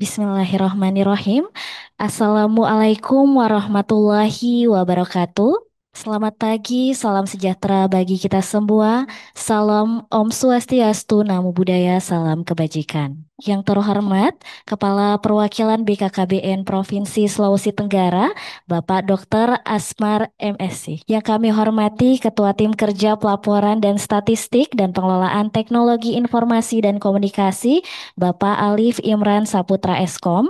Bismillahirrahmanirrahim. Assalamualaikum warahmatullahi wabarakatuh. Selamat pagi, salam sejahtera bagi kita semua. Salam Om Swastiastu, Namo Buddhaya, salam kebajikan. Yang terhormat, Kepala Perwakilan BKKBN Provinsi Sulawesi Tenggara, Bapak Dr. Asmar MSc. Yang kami hormati Ketua Tim Kerja Pelaporan dan Statistik dan Pengelolaan Teknologi Informasi dan Komunikasi, Bapak Alif Imran Saputra Eskom,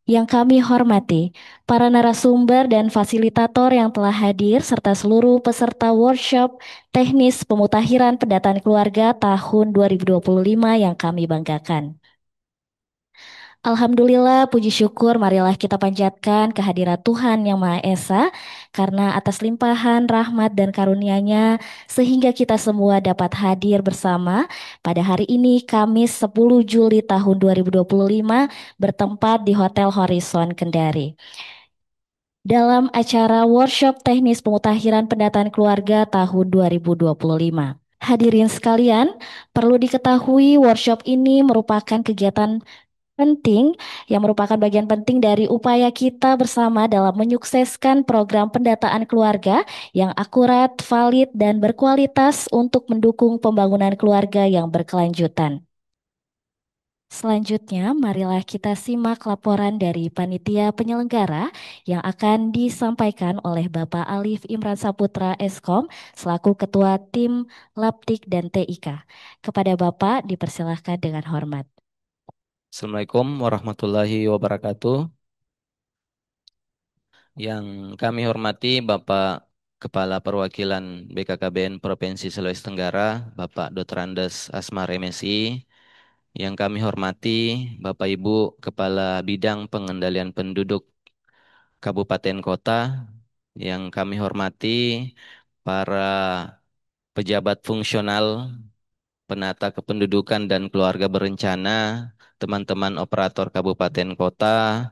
yang kami hormati para narasumber dan fasilitator yang telah hadir serta seluruh peserta workshop teknis pemutakhiran pendataan keluarga tahun 2025 yang kami banggakan. Alhamdulillah, puji syukur, marilah kita panjatkan kehadirat Tuhan Yang Maha Esa, karena atas limpahan rahmat dan karunia-Nya, sehingga kita semua dapat hadir bersama pada hari ini, Kamis 10 Juli tahun 2025, bertempat di Hotel Horizon Kendari. Dalam acara workshop teknis pemutakhiran pendataan keluarga tahun 2025. Hadirin sekalian, perlu diketahui workshop ini merupakan kegiatan penting yang merupakan bagian penting dari upaya kita bersama dalam menyukseskan program pendataan keluarga yang akurat, valid, dan berkualitas untuk mendukung pembangunan keluarga yang berkelanjutan. Selanjutnya, marilah kita simak laporan dari panitia penyelenggara yang akan disampaikan oleh Bapak Alif Imran Saputra Eskom selaku Ketua Tim Laptik dan TIK. Kepada Bapak dipersilahkan dengan hormat. Assalamualaikum warahmatullahi wabarakatuh. Yang kami hormati Bapak Kepala Perwakilan BKKBN Provinsi Sulawesi Tenggara, Bapak Dr. Andes Asmar MSI. Yang kami hormati Bapak Ibu Kepala Bidang Pengendalian Penduduk Kabupaten Kota. Yang kami hormati para pejabat fungsional, penata kependudukan dan keluarga berencana, teman-teman operator kabupaten kota,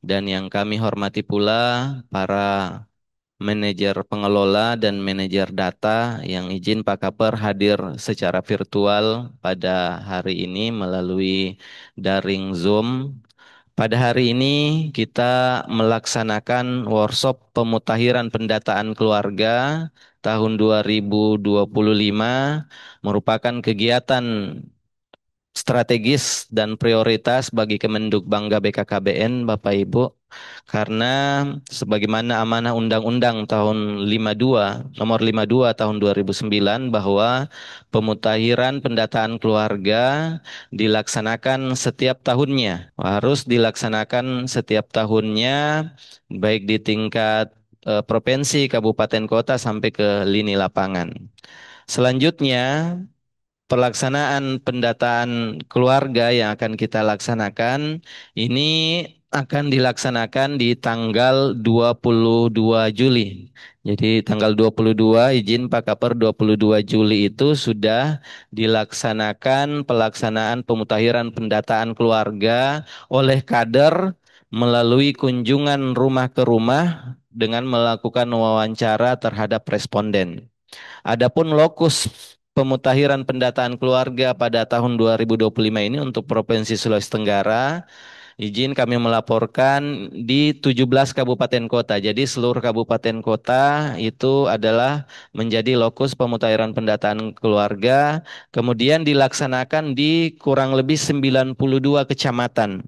dan yang kami hormati pula para manajer pengelola dan manajer data yang izin Pak Kaper hadir secara virtual pada hari ini melalui daring Zoom. Pada hari ini kita melaksanakan workshop pemutahiran pendataan keluarga tahun 2025, merupakan kegiatan strategis dan prioritas bagi Kemenduk Bangga BKKBN, Bapak Ibu, karena sebagaimana amanah Undang-Undang tahun 52, nomor 52 tahun 2009 bahwa pemutahiran pendataan keluarga dilaksanakan setiap tahunnya, harus dilaksanakan setiap tahunnya, baik di tingkat provinsi, kabupaten, kota sampai ke lini lapangan. Selanjutnya, pelaksanaan pendataan keluarga yang akan kita laksanakan ini akan dilaksanakan di tanggal 22 Juli. Jadi tanggal 22 izin Pak Kaper 22 Juli itu sudah dilaksanakan pelaksanaan pemutakhiran pendataan keluarga oleh kader melalui kunjungan rumah ke rumah dengan melakukan wawancara terhadap responden. Adapun lokus pemutakhiran pendataan keluarga pada tahun 2025 ini untuk Provinsi Sulawesi Tenggara, izin kami melaporkan di 17 kabupaten kota. Jadi seluruh kabupaten kota itu adalah menjadi lokus pemutakhiran pendataan keluarga, kemudian dilaksanakan di kurang lebih 92 kecamatan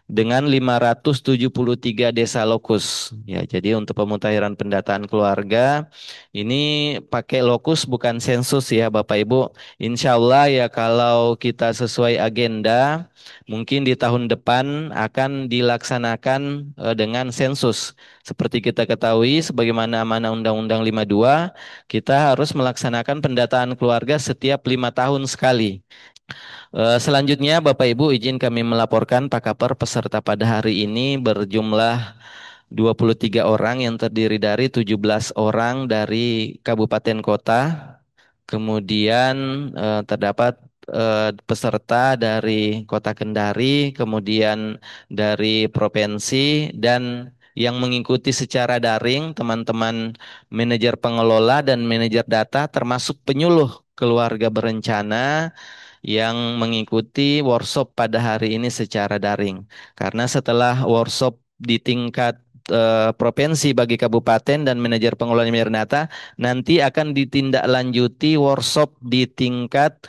dengan 573 desa lokus. Ya, jadi untuk pemutakhiran pendataan keluarga ini pakai lokus bukan sensus ya Bapak Ibu. Insya Allah ya kalau kita sesuai agenda, mungkin di tahun depan akan dilaksanakan dengan sensus. Seperti kita ketahui, sebagaimana amanah Undang-Undang 52, kita harus melaksanakan pendataan keluarga setiap 5 tahun sekali. Selanjutnya Bapak Ibu izin kami melaporkan Pak Kaper peserta pada hari ini berjumlah 23 orang yang terdiri dari 17 orang dari kabupaten kota. Kemudian terdapat peserta dari Kota Kendari, kemudian dari provinsi dan yang mengikuti secara daring teman-teman manajer pengelola dan manajer data termasuk penyuluh keluarga berencana yang mengikuti workshop pada hari ini secara daring. Karena setelah workshop di tingkat provinsi bagi kabupaten dan manajer pengelolaan manajer data, nanti akan ditindaklanjuti workshop di tingkat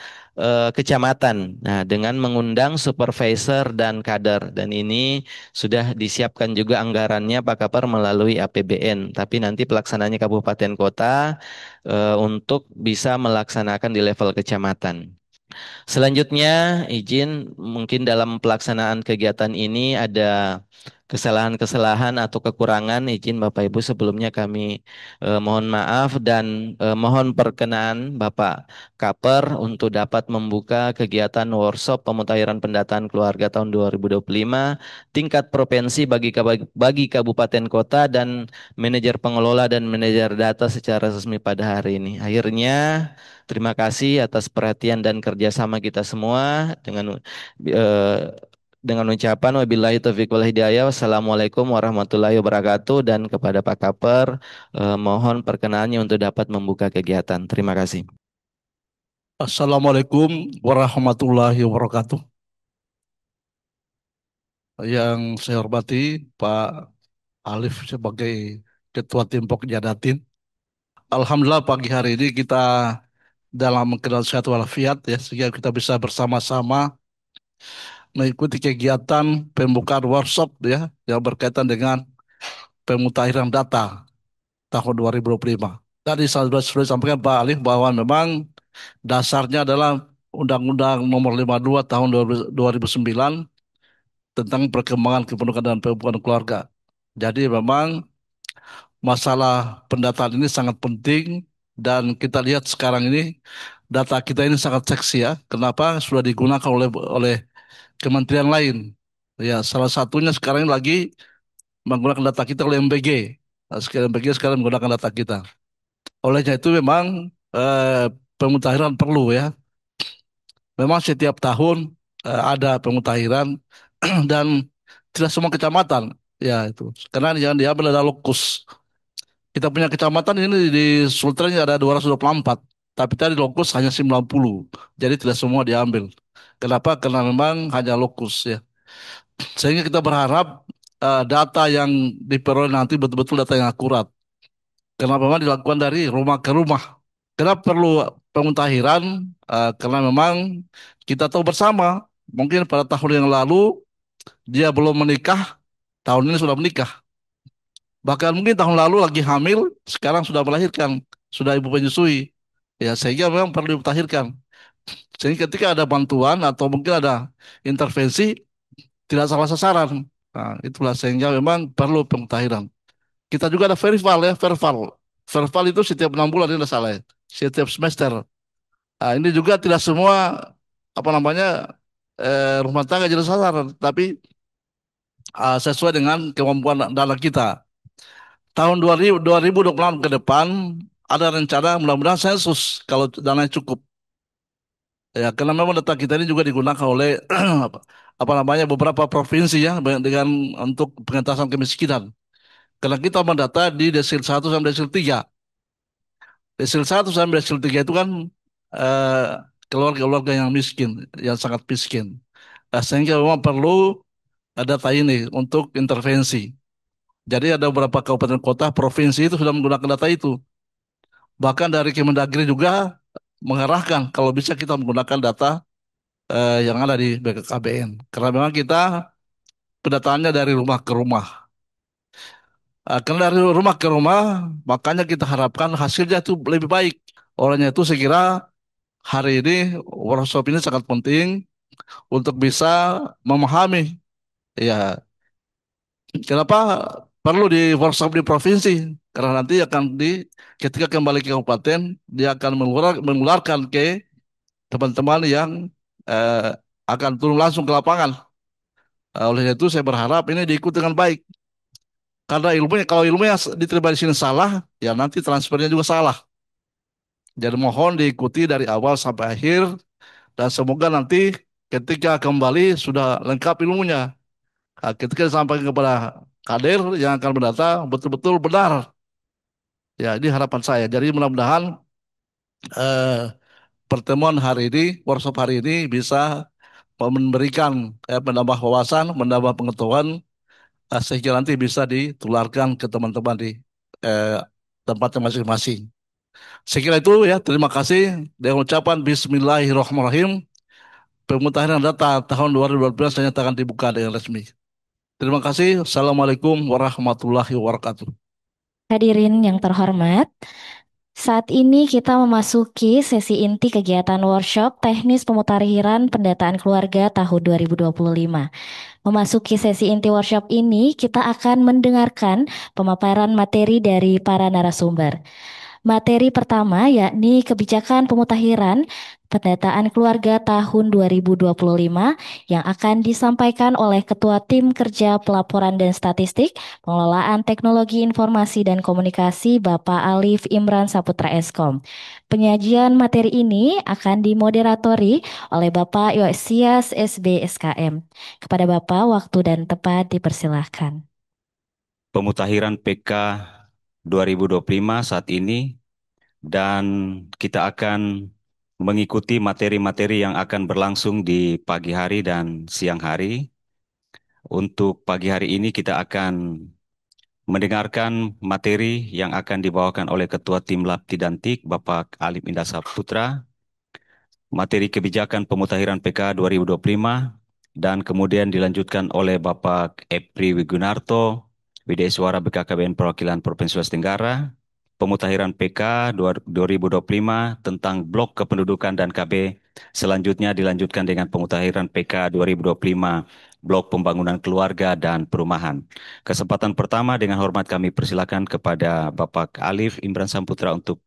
kecamatan. Nah, dengan mengundang supervisor dan kader. Dan ini sudah disiapkan juga anggarannya Pak Kapar melalui APBN. Tapi nanti pelaksananya kabupaten kota untuk bisa melaksanakan di level kecamatan. Selanjutnya, izin mungkin dalam pelaksanaan kegiatan ini ada kesalahan-kesalahan atau kekurangan. Izin Bapak Ibu sebelumnya kami mohon maaf dan mohon perkenan Bapak Kaper untuk dapat membuka kegiatan workshop pemutahiran pendataan keluarga tahun 2025 tingkat provinsi bagi kabupaten kota dan manajer pengelola dan manajer data secara resmi pada hari ini. Akhirnya terima kasih atas perhatian dan kerjasama kita semua dengan ucapan wabillahi taufiq wal hidayah. Wassalamualaikum warahmatullahi wabarakatuh dan kepada Pak Kaper mohon perkenannya untuk dapat membuka kegiatan. Terima kasih. Assalamualaikum warahmatullahi wabarakatuh. Yang saya hormati Pak Alif sebagai Ketua Tim Pokja Datin. Alhamdulillah pagi hari ini kita dalam keadaan sehat walafiat ya, sehingga kita bisa bersama-sama mengikuti kegiatan pembukaan workshop ya yang berkaitan dengan pemutahiran data tahun 2025. Tadi saya sudah sampaikan Pak Alif bahwa memang dasarnya adalah Undang-Undang Nomor 52 Tahun 2009 tentang perkembangan kependudukan dan penghubungan keluarga. Jadi memang masalah pendataan ini sangat penting dan kita lihat sekarang ini data kita ini sangat seksi ya. Kenapa? Sudah digunakan oleh kementerian lain. Ya, salah satunya sekarang ini lagi menggunakan data kita oleh MBG. Nah, sekarang MBG sekarang menggunakan data kita. Olehnya itu memang pemutahiran perlu ya. Memang setiap tahun ada pemutahiran dan tidak semua kecamatan ya itu karena yang diambil adalah lokus. Kita punya kecamatan ini di Sultra ini ada 224, tapi tadi lokus hanya 90, jadi tidak semua diambil. Kenapa? Karena memang hanya lokus ya, sehingga kita berharap data yang diperoleh nanti betul-betul data yang akurat, karena memang dilakukan dari rumah ke rumah. Kenapa perlu pemutahiran? Karena memang kita tahu bersama mungkin pada tahun yang lalu dia belum menikah, tahun ini sudah menikah. Bahkan mungkin tahun lalu lagi hamil, sekarang sudah melahirkan, sudah ibu menyusui. Ya, sehingga memang perlu ditahirkan. Sehingga ketika ada bantuan atau mungkin ada intervensi, tidak salah sasaran. Nah, itulah sehingga memang perlu pemutahiran. Kita juga ada verival ya, verbal. Verbal itu setiap 6 bulan ini tidak salah ya. Setiap semester. Nah, ini juga tidak semua apa namanya rumah tangga jadi sasaran, tapi sesuai dengan kemampuan dana kita. Tahun 2026 ke depan ada rencana mudah-mudahan sensus kalau dana cukup. Ya, karena memang data kita ini juga digunakan oleh apa namanya beberapa provinsi ya dengan untuk pengentasan kemiskinan. Karena kita mendata di desil 1 sampai desil 3. Desil 1 sampai desil 3 itu kan eh, keluarga-keluarga yang miskin, yang sangat miskin. Nah, sehingga memang perlu data ini untuk intervensi. Jadi ada beberapa kabupaten kota, provinsi itu sudah menggunakan data itu. Bahkan dari Kemendagri juga mengarahkan kalau bisa kita menggunakan data yang ada di BKKBN. Karena memang kita pendataannya dari rumah ke rumah. Karena dari rumah ke rumah, makanya kita harapkan hasilnya itu lebih baik. Olehnya itu saya kira hari ini workshop ini sangat penting untuk bisa memahami ya kenapa perlu di workshop di provinsi. Karena nanti akan ketika kembali ke kabupaten dia akan menularkan ke teman-teman yang eh, akan turun langsung ke lapangan. Oleh itu saya berharap ini diikuti dengan baik. Karena ilmunya kalau ilmunya diterima di sini salah, ya nanti transfernya juga salah. Jadi mohon diikuti dari awal sampai akhir dan semoga nanti ketika kembali sudah lengkap ilmunya. Nah, ketika disampaikan kepada kader yang akan mendata betul-betul benar. Ya, ini harapan saya. Jadi mudah-mudahan pertemuan hari ini, workshop hari ini bisa memberikan menambah wawasan, menambah pengetahuan sehingga nanti bisa ditularkan ke teman-teman di eh, tempatnya masing-masing. Saya kira itu ya, terima kasih. Dengan ucapan Bismillahirrahmanirrahim, pemutahiran data tahun 2012 dinyatakan dibuka dengan resmi. Terima kasih. Assalamualaikum warahmatullahi wabarakatuh. Hadirin yang terhormat, saat ini kita memasuki sesi inti kegiatan workshop teknis pemutakhiran pendataan keluarga tahun 2025. Memasuki sesi inti workshop ini, kita akan mendengarkan pemaparan materi dari para narasumber. Materi pertama yakni kebijakan pemutakhiran pendataan keluarga tahun 2025 yang akan disampaikan oleh Ketua Tim Kerja Pelaporan dan Statistik Pengelolaan Teknologi Informasi dan Komunikasi Bapak Alif Imran Saputra Eskom. Penyajian materi ini akan dimoderatori oleh Bapak Yosias SB SKM. Kepada Bapak, waktu dan tempat dipersilahkan. Pemutakhiran PK 2025 saat ini dan kita akan mengikuti materi-materi yang akan berlangsung di pagi hari dan siang hari. Untuk pagi hari ini kita akan mendengarkan materi yang akan dibawakan oleh Ketua Tim Lab Tidantik, Bapak Alim Indah Saputra, materi kebijakan pemutakhiran PK 2025, dan kemudian dilanjutkan oleh Bapak Epri Wigunarto, Widesuara BKKBN Perwakilan Provinsi Sulawesi Tenggara, pemutakhiran PK 2025 tentang blok kependudukan dan KB. Selanjutnya dilanjutkan dengan pemutakhiran PK 2025 blok pembangunan keluarga dan perumahan. Kesempatan pertama dengan hormat kami persilakan kepada Bapak Alif Imran Samputra untuk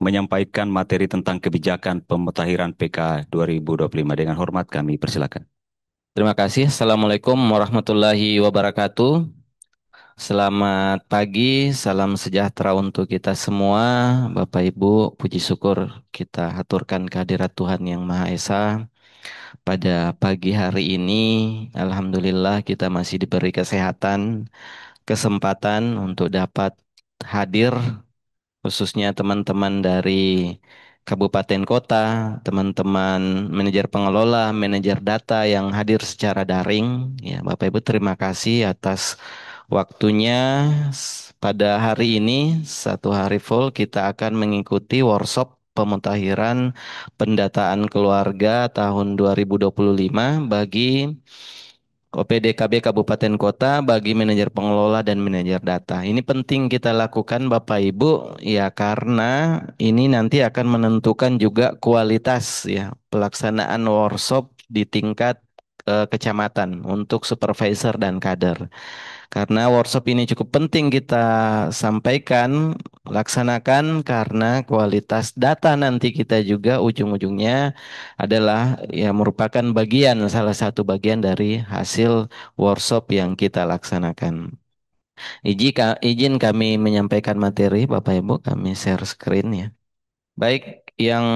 menyampaikan materi tentang kebijakan pemutakhiran PK 2025. Dengan hormat kami persilakan. Terima kasih. Assalamualaikum warahmatullahi wabarakatuh. Selamat pagi, salam sejahtera untuk kita semua. Bapak Ibu, puji syukur kita haturkan kehadirat Tuhan Yang Maha Esa. Pada pagi hari ini, Alhamdulillah kita masih diberi kesehatan, kesempatan untuk dapat hadir, khususnya teman-teman dari kabupaten kota, teman-teman manajer pengelola, manajer data yang hadir secara daring. Ya, Bapak Ibu terima kasih atas waktunya. Pada hari ini, satu hari full kita akan mengikuti workshop pemutakhiran pendataan keluarga tahun 2025 bagi OPDKB Kabupaten Kota bagi manajer pengelola dan manajer data. Ini penting kita lakukan Bapak Ibu ya karena ini nanti akan menentukan juga kualitas ya pelaksanaan workshop di tingkat kecamatan untuk supervisor dan kader. Karena workshop ini cukup penting kita sampaikan, laksanakan karena kualitas data nanti kita juga ujung-ujungnya adalah ya merupakan bagian salah satu bagian dari hasil workshop yang kita laksanakan. Izin kami menyampaikan materi Bapak Ibu, kami share screen ya. Baik, yang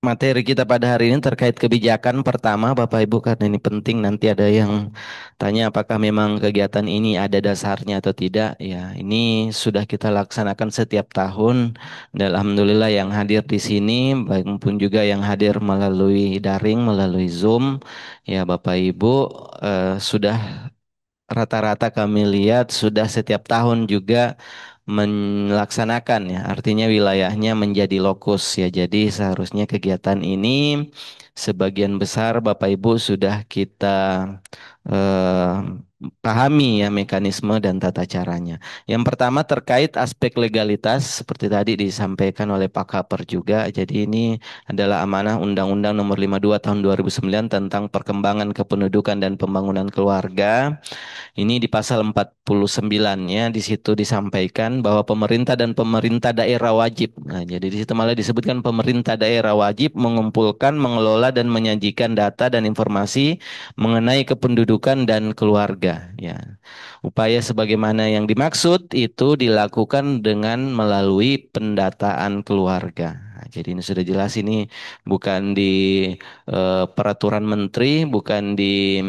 materi kita pada hari ini terkait kebijakan pertama Bapak Ibu karena ini penting nanti ada yang tanya apakah memang kegiatan ini ada dasarnya atau tidak ya ini sudah kita laksanakan setiap tahun dan Alhamdulillah yang hadir di sini baik maupun juga yang hadir melalui daring melalui Zoom ya Bapak Ibu sudah rata-rata kami lihat sudah setiap tahun juga melaksanakan ya, artinya wilayahnya menjadi lokus ya. Jadi seharusnya kegiatan ini sebagian besar Bapak Ibu sudah kita eh, pahami ya mekanisme dan tata caranya. Yang pertama terkait aspek legalitas seperti tadi disampaikan oleh Pak Kaper juga. Jadi ini adalah amanah Undang-Undang Nomor 52 Tahun 2009 tentang perkembangan kependudukan dan pembangunan keluarga. Ini di pasal 49-nya di situ disampaikan bahwa pemerintah dan pemerintah daerah wajib. Nah, jadi di situ malah disebutkan pemerintah daerah wajib mengumpulkan, mengelola dan menyajikan data dan informasi mengenai kependudukan dan keluarga, ya. Upaya sebagaimana yang dimaksud itu dilakukan dengan melalui pendataan keluarga. Nah, jadi ini sudah jelas ini bukan di peraturan menteri, bukan di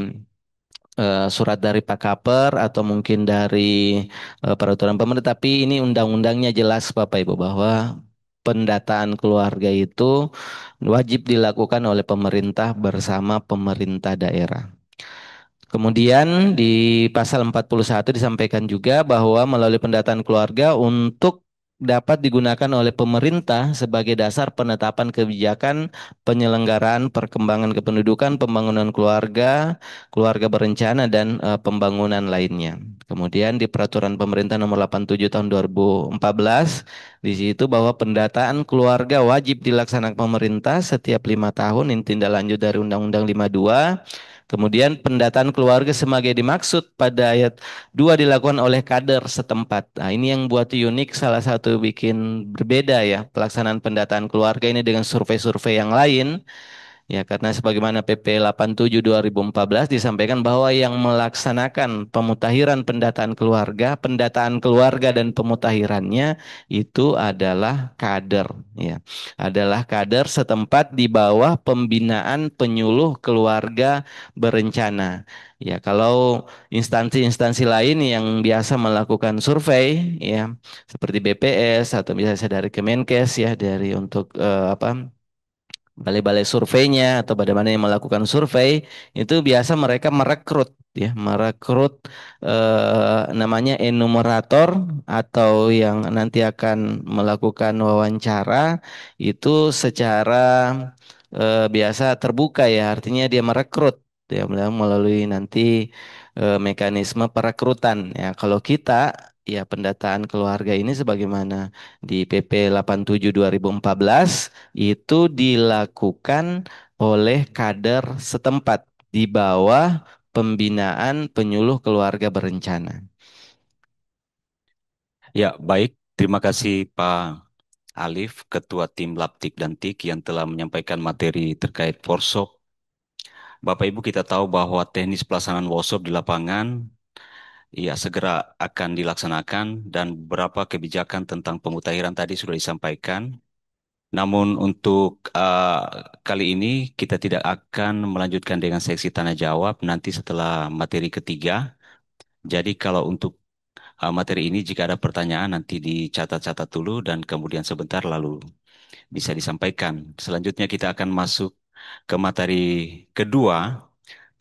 surat dari Pak Kaper atau mungkin dari peraturan pemerintah, tapi ini undang-undangnya jelas Bapak Ibu bahwa pendataan keluarga itu wajib dilakukan oleh pemerintah bersama pemerintah daerah. Kemudian di pasal 41 disampaikan juga bahwa melalui pendataan keluarga untuk dapat digunakan oleh pemerintah sebagai dasar penetapan kebijakan penyelenggaraan perkembangan kependudukan, pembangunan keluarga, keluarga berencana dan pembangunan lainnya. Kemudian di peraturan pemerintah nomor 87 tahun 2014 di situ bahwa pendataan keluarga wajib dilaksanakan pemerintah setiap 5 tahun. Ini tindak lanjut dari Undang-Undang 52. Kemudian pendataan keluarga sebagai dimaksud pada ayat 2 dilakukan oleh kader setempat. Nah, ini yang buat unik, salah satu bikin berbeda ya pelaksanaan pendataan keluarga ini dengan survei-survei yang lain. Ya, karena sebagaimana PP 87 2014 disampaikan bahwa yang melaksanakan pemutahiran pendataan keluarga dan pemutahirannya itu adalah kader, ya. Adalah kader setempat di bawah pembinaan penyuluh keluarga berencana. Ya, kalau instansi-instansi lain yang biasa melakukan survei, ya, seperti BPS atau biasa dari Kemenkes, ya, dari untuk balai-balai surveinya atau bagaimana yang melakukan survei itu biasa mereka merekrut namanya enumerator atau yang nanti akan melakukan wawancara itu secara biasa terbuka, ya, artinya dia merekrut ya melalui nanti mekanisme perekrutan, ya. Kalau kita, ya, pendataan keluarga ini sebagaimana di PP 87 2014 itu dilakukan oleh kader setempat di bawah pembinaan penyuluh keluarga berencana. Ya, baik. Terima kasih Pak Alif, Ketua Tim Laptik dan TIK yang telah menyampaikan materi terkait workshop. Bapak Ibu, kita tahu bahwa teknis pelaksanaan workshop di lapangan ya segera akan dilaksanakan dan beberapa kebijakan tentang pemutahiran tadi sudah disampaikan. Namun untuk kali ini kita tidak akan melanjutkan dengan seksi tanya jawab nanti setelah materi ketiga. Jadi kalau untuk materi ini jika ada pertanyaan nanti dicatat-catat dulu dan kemudian sebentar lalu bisa disampaikan. Selanjutnya kita akan masuk ke materi kedua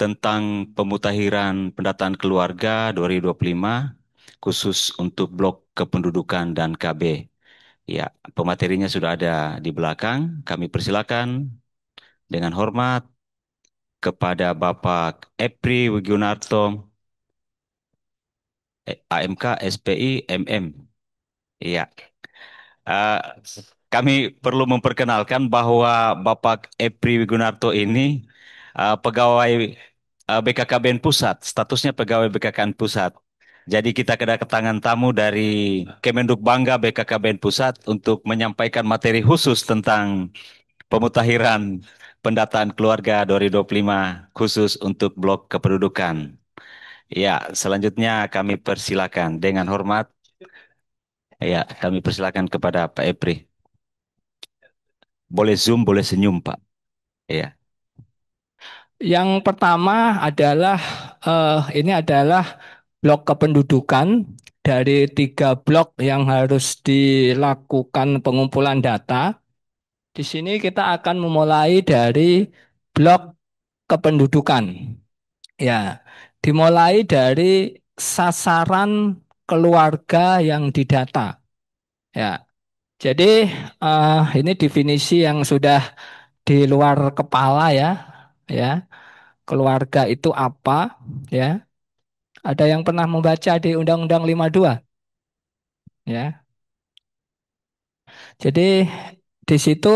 tentang pemutahiran pendataan keluarga 2025 khusus untuk blok kependudukan dan KB. Ya, pematerinya sudah ada di belakang. Kami persilakan dengan hormat kepada Bapak Epri Wigunarto, AMK, SPI, MM. Iya. Eh, Kami perlu memperkenalkan bahwa Bapak Epri Wigunarto ini pegawai BKKBN Pusat, statusnya pegawai BKKBN Pusat. Jadi kita kedatangan tamu dari Kemenduk Bangga BKKBN Pusat untuk menyampaikan materi khusus tentang pemutahiran pendataan keluarga 2025 khusus untuk blok kependudukan. Ya, selanjutnya kami persilakan dengan hormat. Ya, kami persilakan kepada Pak Epri. Boleh Zoom, boleh senyum, Pak. Ya. Yang pertama adalah ini adalah blok kependudukan dari 3 blok yang harus dilakukan pengumpulan data. Di sini kita akan memulai dari blok kependudukan. Ya, dimulai dari sasaran keluarga yang didata. Ya, jadi ini definisi yang sudah di luar kepala ya. Ya, keluarga itu apa? Ya, ada yang pernah membaca di Undang-Undang 52? Ya, jadi di situ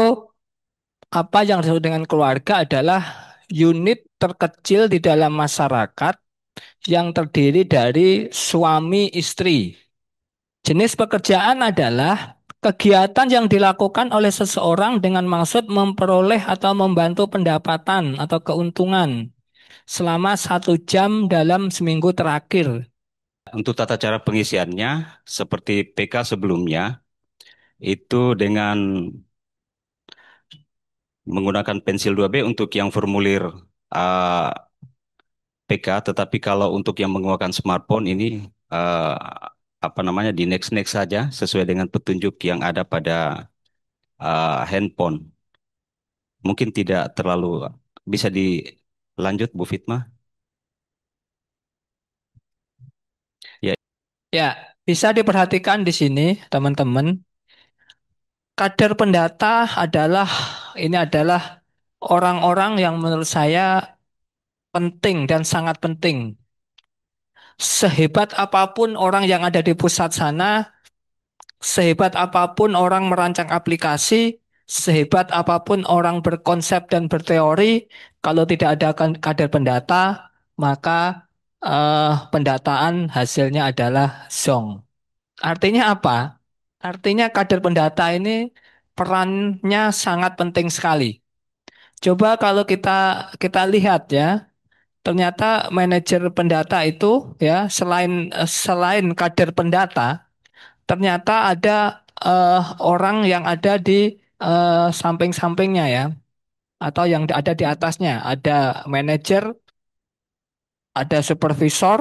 apa yang disebut dengan keluarga adalah unit terkecil di dalam masyarakat yang terdiri dari suami istri. Jenis pekerjaan adalah kegiatan yang dilakukan oleh seseorang dengan maksud memperoleh atau membantu pendapatan atau keuntungan selama 1 jam dalam seminggu terakhir. Untuk tata cara pengisiannya, seperti PK sebelumnya, itu dengan menggunakan pensil 2B untuk yang formulir uh, PK, tetapi kalau untuk yang menggunakan smartphone ini uh, apa namanya di next-next saja sesuai dengan petunjuk yang ada pada handphone. Mungkin tidak terlalu bisa dilanjut, Bu Fitma. Ya, Ya, bisa diperhatikan di sini, teman-teman. Kader pendata adalah orang-orang yang menurut saya penting dan sangat penting. Sehebat apapun orang yang ada di pusat sana, sehebat apapun orang merancang aplikasi, sehebat apapun orang berkonsep dan berteori, kalau tidak ada kader pendata, maka pendataan hasilnya adalah zong. Artinya apa? Artinya kader pendata ini perannya sangat penting sekali. Coba kalau kita lihat ya, ternyata manajer pendata itu ya selain kader pendata, ternyata ada orang yang ada di samping-sampingnya ya, atau yang ada di atasnya. Ada manajer, ada supervisor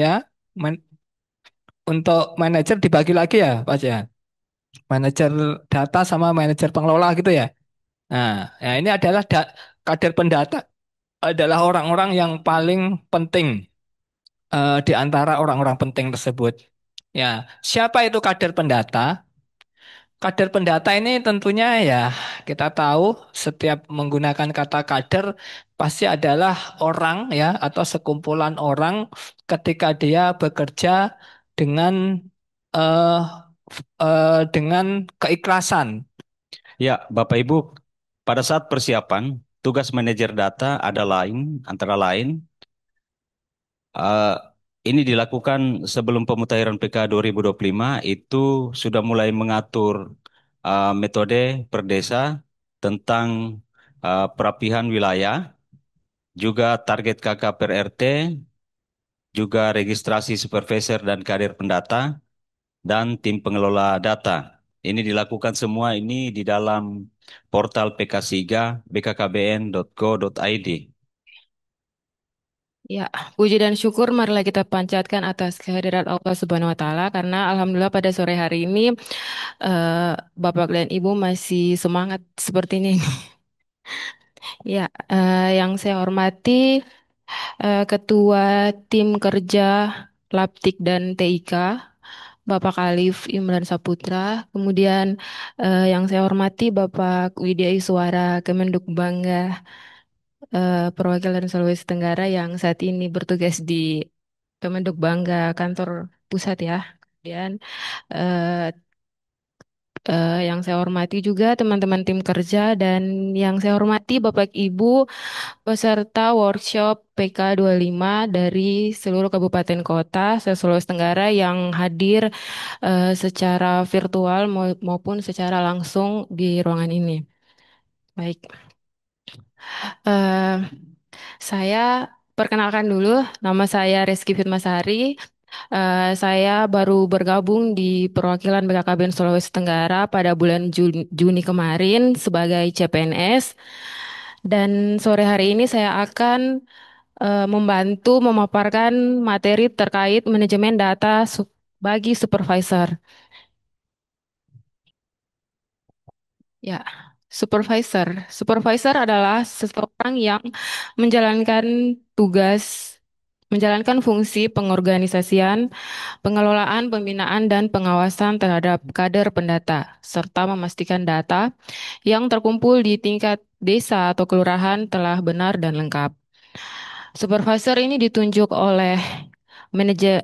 ya. Man- untuk manajer dibagi lagi ya, Pak ya. Manajer data sama manajer pengelola gitu ya. Nah, ya ini adalah kader pendata adalah orang-orang yang paling penting di antara orang-orang penting tersebut. Ya, siapa itu kader pendata? Kader pendata ini tentunya ya kita tahu setiap menggunakan kata kader pasti adalah orang ya atau sekumpulan orang ketika dia bekerja dengan eh, dengan keikhlasan. ya, Bapak Ibu, pada saat persiapan, tugas manajer data antara lain, eh, ini dilakukan sebelum pemutahiran PK 2025 itu sudah mulai mengatur metode per desa tentang perapihan wilayah, juga target KK per RT, juga registrasi supervisor dan kader pendata, dan tim pengelola data. Ini dilakukan semua ini di dalam portal PK Siga bkkbn.go.id. Ya, puji dan syukur marilah kita panjatkan atas kehadirat Allah Subhanahu wa taala karena alhamdulillah pada sore hari ini Bapak dan Ibu masih semangat seperti ini. Ya, yang saya hormati Ketua Tim Kerja Laptik dan TIK Bapak Khalif Imran Saputra, kemudian yang saya hormati Bapak Widya Iswara Kemenduk Bangga Perwakilan Sulawesi Tenggara yang saat ini bertugas di Kemenduk Bangga kantor pusat ya. Kemudian eh, yang saya hormati juga teman-teman tim kerja dan yang saya hormati Bapak Ibu peserta workshop PK 25 dari seluruh kabupaten kota se-Sulawesi Tenggara yang hadir secara virtual maupun secara langsung di ruangan ini. Baik, eh, saya perkenalkan dulu, nama saya Reski Fitmasari. Saya baru bergabung di perwakilan BKKBN Sulawesi Tenggara pada bulan Juni kemarin sebagai CPNS. Dan sore hari ini saya akan membantu memaparkan materi terkait manajemen data bagi supervisor. Ya, supervisor. Supervisor adalah seseorang yang menjalankan tugas, menjalankan fungsi pengorganisasian, pengelolaan, pembinaan, dan pengawasan terhadap kader pendata, serta memastikan data yang terkumpul di tingkat desa atau kelurahan telah benar dan lengkap. Supervisor ini ditunjuk oleh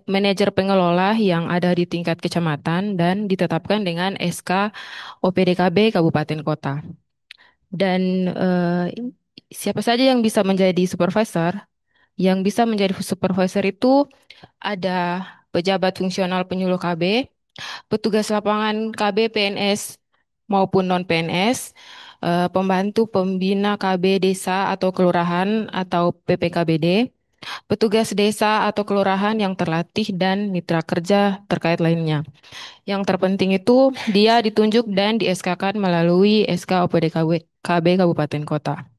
manajer pengelola yang ada di tingkat kecamatan dan ditetapkan dengan SK OPDKB Kabupaten Kota. Dan siapa saja yang bisa menjadi supervisor? Yang bisa menjadi supervisor itu ada pejabat fungsional penyuluh KB, petugas lapangan KB PNS maupun non-PNS, pembantu pembina KB desa atau kelurahan atau PPKBD, petugas desa atau kelurahan yang terlatih dan mitra kerja terkait lainnya. Yang terpenting itu dia ditunjuk dan di SK-kan melalui SK OPDKB KB Kabupaten Kota.